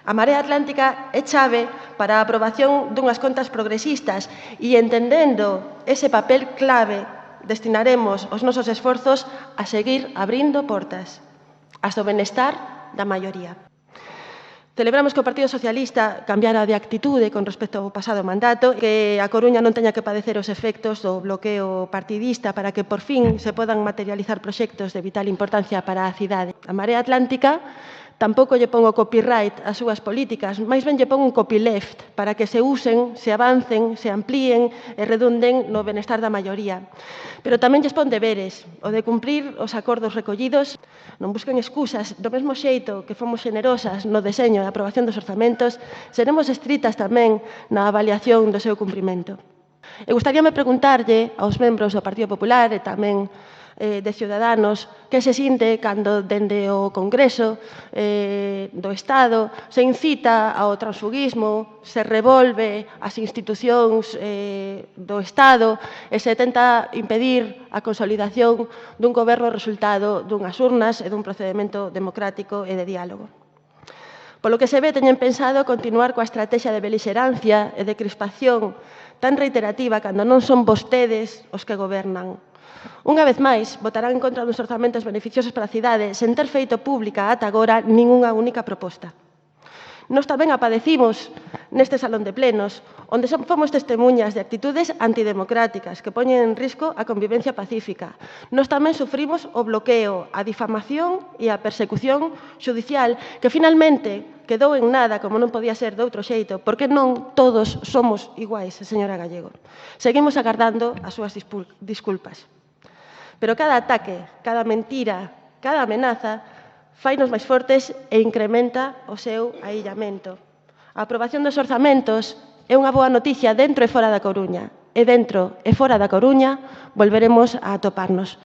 A Marea Atlántica é chave para a aprobación dunhas contas progresistas e, entendendo ese papel clave, destinaremos os nosos esforzos a seguir abrindo portas, as do benestar da maioría. Celebramos que o Partido Socialista cambiara de actitude con respecto ao pasado mandato, que a Coruña non teña que padecer os efectos do bloqueo partidista para que, por fin, se podan materializar proxectos de vital importancia para a cidade. A Marea Atlántica tampouco lle pon o copyright ás súas políticas, máis ben lle pon un copyleft para que se usen, se avancen, se amplíen e redunden no benestar da maioría. Pero tamén lles pon deberes, o de cumprir os acordos recollidos, non busquen excusas, do mesmo xeito que fomos xenerosas no deseño e aprobación dos orzamentos, seremos estritas tamén na avaliación do seu cumprimento. E gustaríame preguntarlle aos membros do Partido Popular e tamén de Ciudadanos que se sinte cando dende o Congreso do Estado se incita ao transfuguismo, se revolve as institucións do Estado e se tenta impedir a consolidación dun goberno resultado dunhas urnas e dun procedimento democrático e de diálogo. Polo que se ve, teñen pensado continuar coa estrategia de belixerancia e de crispación tan reiterativa cando non son vostedes os que gobernan. Unha vez máis, votarán en contra dos orzamentos beneficiosos para a cidade sen ter feito pública ata agora ningunha única proposta. Nós tamén apadecimos neste salón de plenos, onde fomos testemunhas de actitudes antidemocráticas que poñen en risco a convivencia pacífica. Nós tamén sufrimos o bloqueo, a difamación e a persecución xudicial que finalmente quedou en nada, como non podía ser de outro xeito, porque non todos somos iguais, señora Gallego. Seguimos agardando as súas disculpas. Pero cada ataque, cada mentira, cada amenaza fainos máis fortes e incrementa o seu aillamento. A aprobación dos orzamentos é unha boa noticia dentro e fora da Coruña. E dentro e fora da Coruña volveremos a atoparnos.